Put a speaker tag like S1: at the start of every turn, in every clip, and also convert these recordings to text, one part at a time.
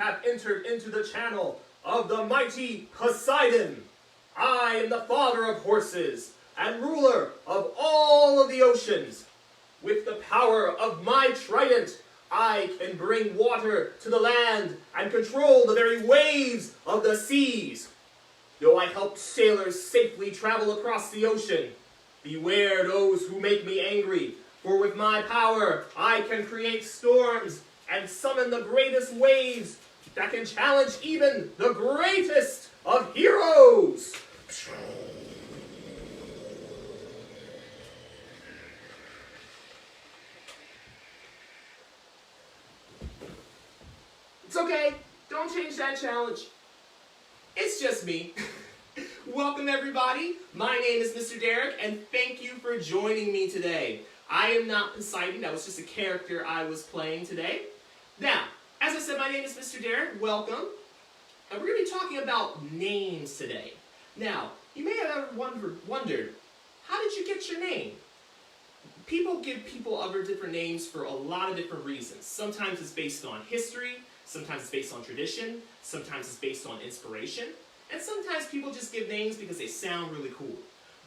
S1: have entered into the channel of the mighty Poseidon. I am the father of horses and ruler of all of the oceans. With the power of my trident, I can bring water to the land and control the very waves of the seas. Though I help sailors safely travel across the ocean, beware those who make me angry, for with my power I can create storms and summon the greatest waves that can challenge even the greatest of heroes. It's okay, don't change that challenge. It's just me. Welcome everybody, my name is Mr. Derek, and thank you for joining me today. I am not Poseidon, that was just a character I was playing today. Now, as I said, my name is Mr. Derek, welcome. And we're going to be talking about names today. Now, you may have ever wondered, how did you get your name? People give people other different names for a lot of different reasons. Sometimes it's based on history, sometimes it's based on tradition, sometimes it's based on inspiration, and sometimes people just give names because they sound really cool.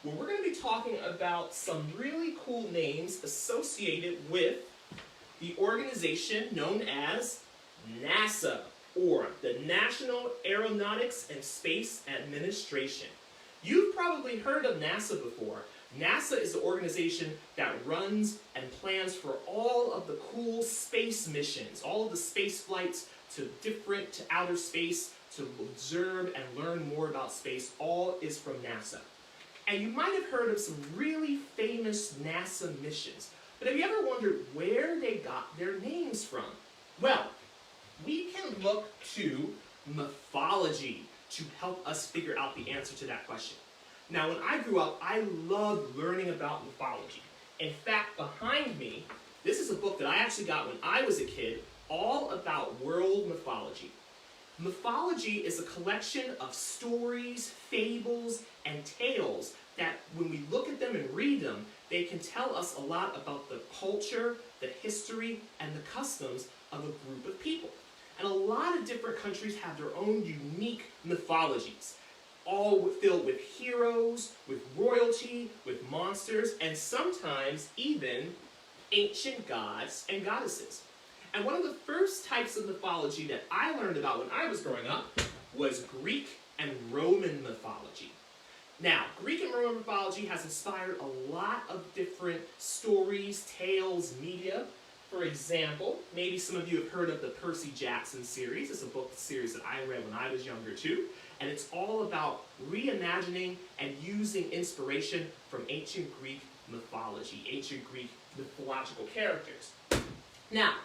S1: Well, we're going to be talking about some really cool names associated with the organization known as NASA, or the National Aeronautics and Space Administration. You've probably heard of NASA before. NASA is the organization that runs and plans for all of the cool space missions, all of the space flights to outer space, to observe and learn more about space, all is from NASA. And you might have heard of some really famous NASA missions, but have you ever wondered where they got their names from? Well, we can look to mythology to help us figure out the answer to that question. Now, when I grew up, I loved learning about mythology. In fact, behind me, this is a book that I actually got when I was a kid, all about world mythology. Mythology is a collection of stories, fables, and tales that when we look at them and read them, they can tell us a lot about the culture, the history, and the customs of a group of people. And a lot of different countries have their own unique mythologies, all filled with heroes, with royalty, with monsters, and sometimes even ancient gods and goddesses. And one of the first types of mythology that I learned about when I was growing up was Greek and Roman mythology. Now, Greek and Roman mythology has inspired a lot of different stories, tales, media. For example, maybe some of you have heard of the Percy Jackson series. It's a book series that I read when I was younger too. And it's all about reimagining and using inspiration from ancient Greek mythology, ancient Greek mythological characters. Now,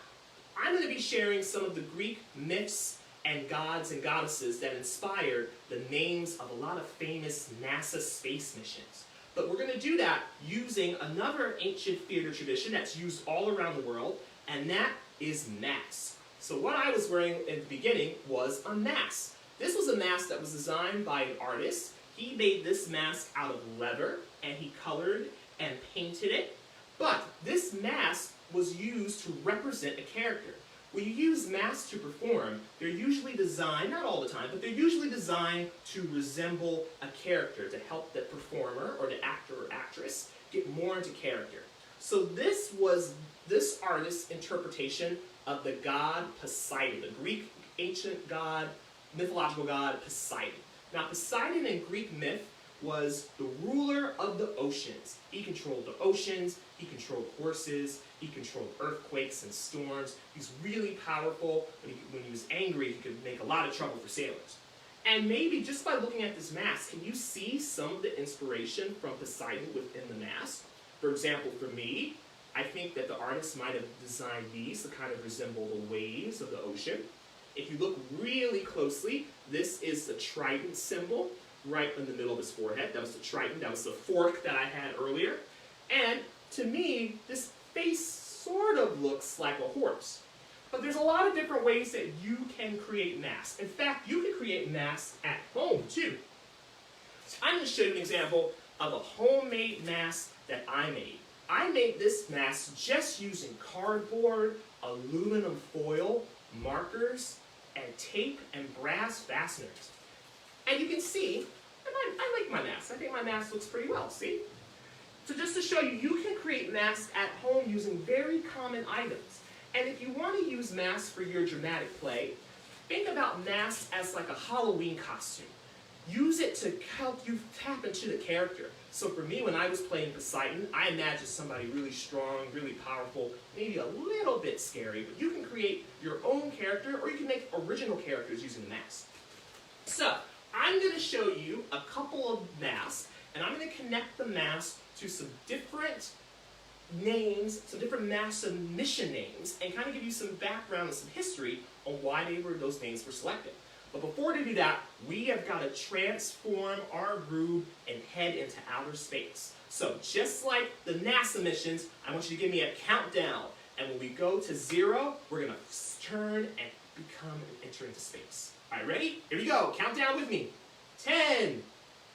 S1: I'm going to be sharing some of the Greek myths and gods and goddesses that inspired the names of a lot of famous NASA space missions. But we're going to do that using another ancient theater tradition that's used all around the world, and that is masks. So what I was wearing in the beginning was a mask. This was a mask that was designed by an artist. He made this mask out of leather, and he colored and painted it. But this mask was used to represent a character. When you use masks to perform, they're usually designed, not all the time, but they're usually designed to resemble a character to help the performer or the actor or actress get more into character. So this was this artist's interpretation of the god Poseidon, the Greek ancient god, mythological god Poseidon. Now Poseidon in Greek myth was the ruler of the oceans. He controlled the oceans, he controlled horses, he controlled earthquakes and storms. He's really powerful. When he was angry, he could make a lot of trouble for sailors. And maybe just by looking at this mask, can you see some of the inspiration from Poseidon within the mask? For example, for me, I think that the artist might have designed these to kind of resemble the waves of the ocean. If you look really closely, this is the trident symbol right in the middle of his forehead. That was the trident, that was the fork that I had earlier. And to me, this face sort of looks like a horse. But there's a lot of different ways that you can create masks. In fact, you can create masks at home too. So I'm going to show you an example of a homemade mask that I made. I made this mask just using cardboard, aluminum foil, markers, and tape and brass fasteners. And you can see, and I like my mask. I think my mask looks pretty well, see? So just to show you, you can create masks at home using very common items. And if you want to use masks for your dramatic play, think about masks as like a Halloween costume. Use it to help you tap into the character. So for me, when I was playing Poseidon, I imagined somebody really strong, really powerful, maybe a little bit scary, but you can create your own character, or you can make original characters using the mask. So, I'm going to show you a couple of masks, and I'm going to connect the masks to some different names, some different mass and mission names, and kind of give you some background and some history on why those names were selected. But before we do that, we have got to transform our group and head into outer space. So just like the NASA missions, I want you to give me a countdown. And when we go to 0, we're going to turn and enter into space. All right, ready? Here we go. Count down with me. 10,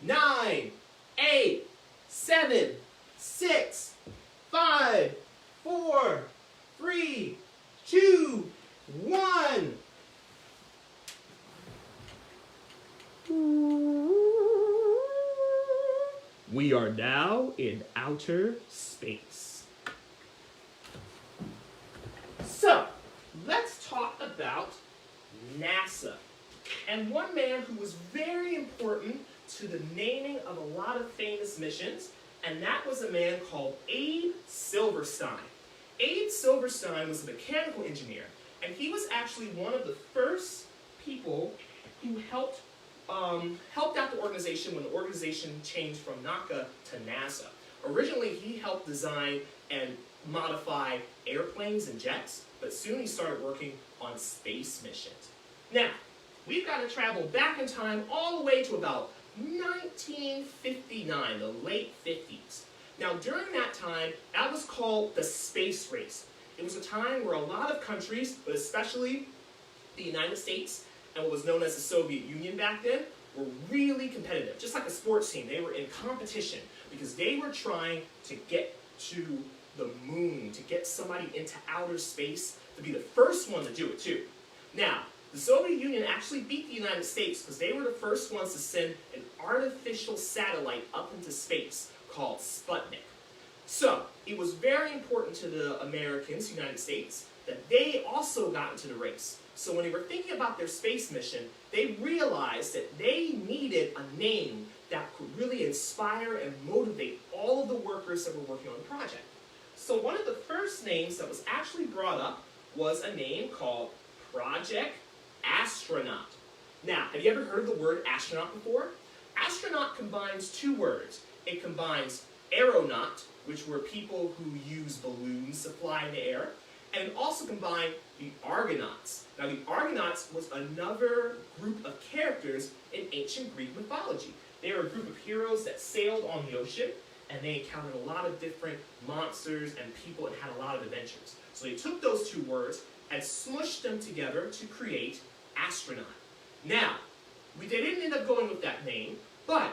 S1: 9, 8, 7, 6, 5, 4, 3, 2, 1. We are now in outer space. So, let's talk about NASA. And one man who was very important to the naming of a lot of famous missions, and that was a man called Abe Silverstein. Abe Silverstein was a mechanical engineer, and he was actually one of the first people who helped out the organization when the organization changed from NACA to NASA. Originally, he helped design and modify airplanes and jets, but soon he started working on space missions. Now, we've got to travel back in time all the way to about 1959, the late 50s. Now, during that time, that was called the space race. It was a time where a lot of countries, but especially the United States and what was known as the Soviet Union back then, were really competitive. Just like a sports team, they were in competition because they were trying to get to the moon, to get somebody into outer space, to be the first one to do it too. Now, the Soviet Union actually beat the United States because they were the first ones to send an artificial satellite up into space called Sputnik. So, it was very important to the Americans, United States, that they also got into the race. So when they were thinking about their space mission, they realized that they needed a name that could really inspire and motivate all of the workers that were working on the project. So one of the first names that was actually brought up was a name called Project Astronaut. Now, have you ever heard the word astronaut before? Astronaut combines two words. It combines aeronaut, which were people who use balloons to fly in the air, and it also combined the Argonauts. Now, the Argonauts was another group of characters in ancient Greek mythology. They were a group of heroes that sailed on the ocean, and they encountered a lot of different monsters and people and had a lot of adventures. So they took those two words and smushed them together to create astronaut. Now, they didn't end up going with that name, but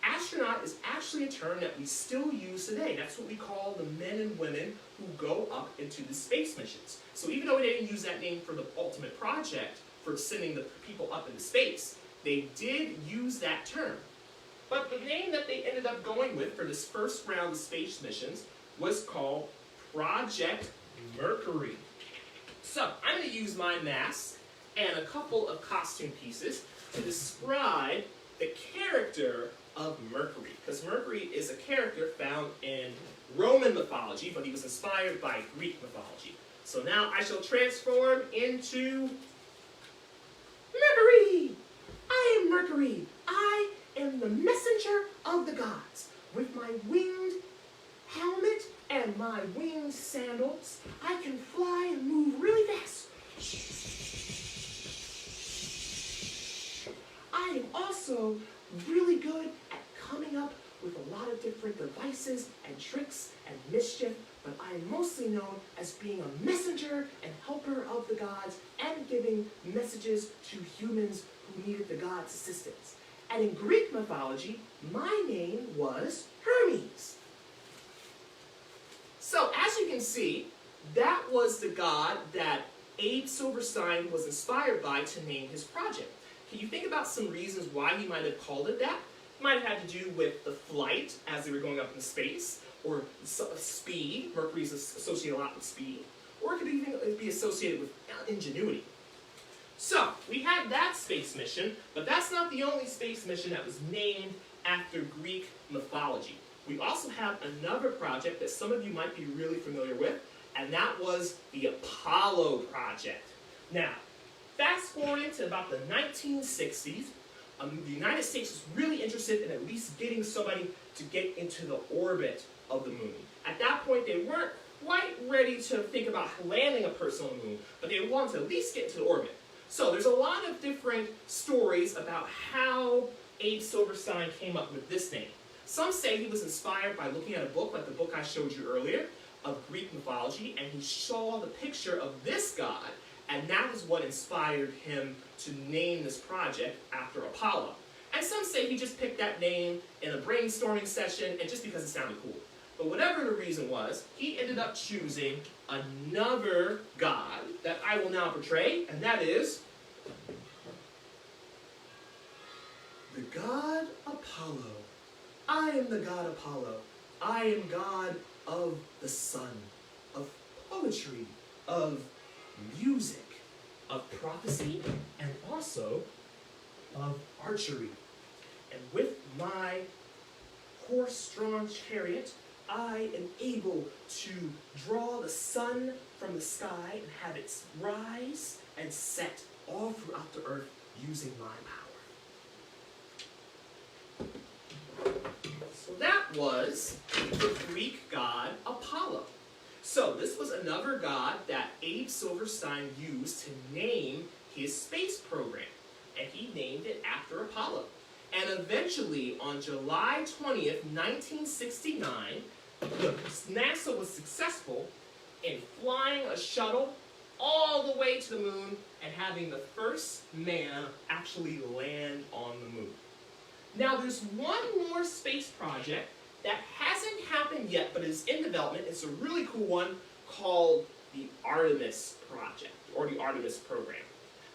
S1: astronaut is actually a term that we still use today. That's what we call the men and women who go up into the space missions. So even though they didn't use that name for the ultimate project, for sending the people up into space, they did use that term. But the name that they ended up going with for this first round of space missions was called Project Mercury. So I'm going to use my mask and a couple of costume pieces to describe the character of Mercury, because Mercury is a character found in Roman mythology, but he was inspired by Greek mythology. So now I shall transform into Mercury! I am Mercury! I am the messenger of the gods. With my winged helmet and my winged sandals, I can fly and move really fast. I am also really good at coming up with a lot of different devices and tricks and mischief, but I am mostly known as being a messenger and helper of the gods and giving messages to humans who needed the gods' assistance. And in Greek mythology, my name was Hermes. So as you can see, that was the god that Abe Silverstein was inspired by to name his project. Can you think about some reasons why he might have called it that? It might have had to do with the flight as they were going up in space, or speed. Mercury is associated a lot with speed. Or it could even be associated with ingenuity. So, we had that space mission, but that's not the only space mission that was named after Greek mythology. We also have another project that some of you might be really familiar with, and that was the Apollo Project. Now, fast forwarding to about the 1960s, the United States was really interested in at least getting somebody to get into the orbit of the moon. At that point, they weren't quite ready to think about landing a person on the moon, but they wanted to at least get into the orbit. So there's a lot of different stories about how Abe Silverstein came up with this name. Some say he was inspired by looking at a book, like the book I showed you earlier, of Greek mythology, and he saw the picture of this god, and that is what inspired him to name this project after Apollo. And some say he just picked that name in a brainstorming session, and just because it sounded cool. But whatever the reason was, he ended up choosing another god that I will now portray, and that is the god Apollo. I am the god Apollo. I am god of the sun, of poetry, of music, of prophecy, and also of archery. And with my horse-drawn chariot, I am able to draw the sun from the sky and have it rise and set all throughout the earth using my power. So that was the Greek god Apollo. So this was another god that Abe Silverstein used to name his space program. And he named it after Apollo. And eventually, on July 20th, 1969, NASA was successful in flying a shuttle all the way to the moon and having the first man actually land on the moon. Now, there's one more space project that hasn't happened yet, but is in development. It's a really cool one called the Artemis Project, or the Artemis Program.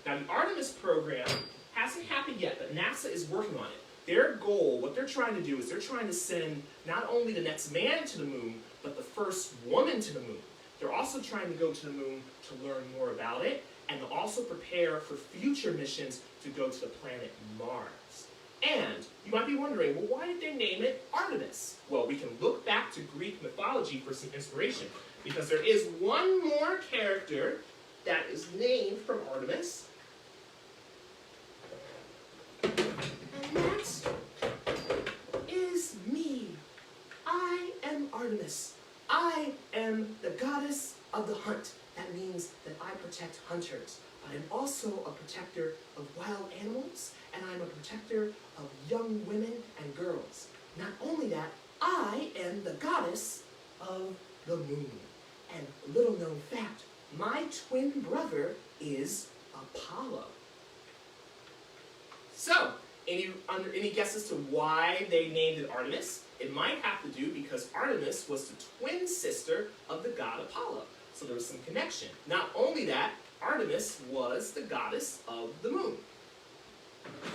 S1: Now, the Artemis Program hasn't happened yet, but NASA is working on it. Their goal, what they're trying to do, is they're trying to send not only the next man to the moon, but the first woman to the moon. They're also trying to go to the moon to learn more about it, and to also prepare for future missions to go to the planet Mars. And you might be wondering, well, why did they name it Artemis? Well, we can look back to Greek mythology for some inspiration, because there is one more character that is named from Artemis, and that is me. I am Artemis. I am the goddess of the hunt. That means that I protect hunters, but I'm also a protector of wild animals, and I'm a protector of young women and girls. Not only that, I am the goddess of the moon. And a little known fact, my twin brother is Apollo. So, any guesses to why they named it Artemis? It might have to do because Artemis was the twin sister of the god Apollo. So there was some connection. Not only that, Artemis was the goddess of the moon.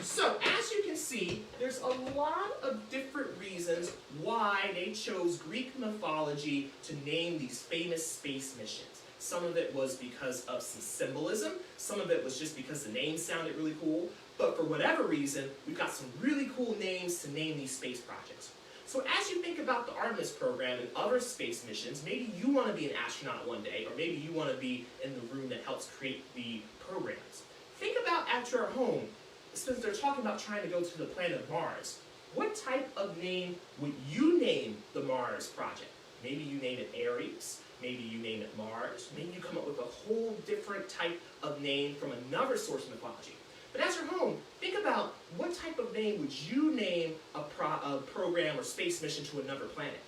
S1: So, as you can see, there's a lot of different reasons why they chose Greek mythology to name these famous space missions. Some of it was because of some symbolism, some of it was just because the name sounded really cool, but for whatever reason, we've got some really cool names to name these space projects. So as you think about the Artemis program and other space missions, maybe you want to be an astronaut one day, or maybe you want to be in the room that helps create the programs. Think about at your home, since they're talking about trying to go to the planet Mars, what type of name would you name the Mars project? Maybe you name it Ares, maybe you name it Mars, maybe you come up with a whole different type of name from another source of mythology. But as you're home, think about what type of name would you name a program or space mission to another planet.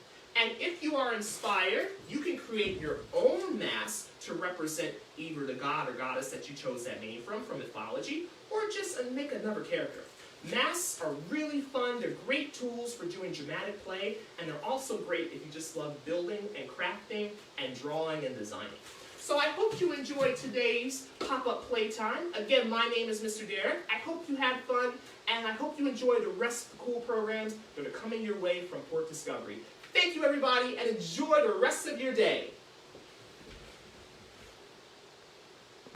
S1: And if you are inspired, you can create your own mask to represent either the god or goddess that you chose that name from mythology, or just make another character. Masks are really fun, they're great tools for doing dramatic play, and they're also great if you just love building and crafting and drawing and designing. So I hope you enjoyed today's pop-up playtime. Again, my name is Mr. Derek. I hope you had fun, and I hope you enjoy the rest of the cool programs that are coming your way from Port Discovery. Thank you, everybody, and enjoy the rest of your day.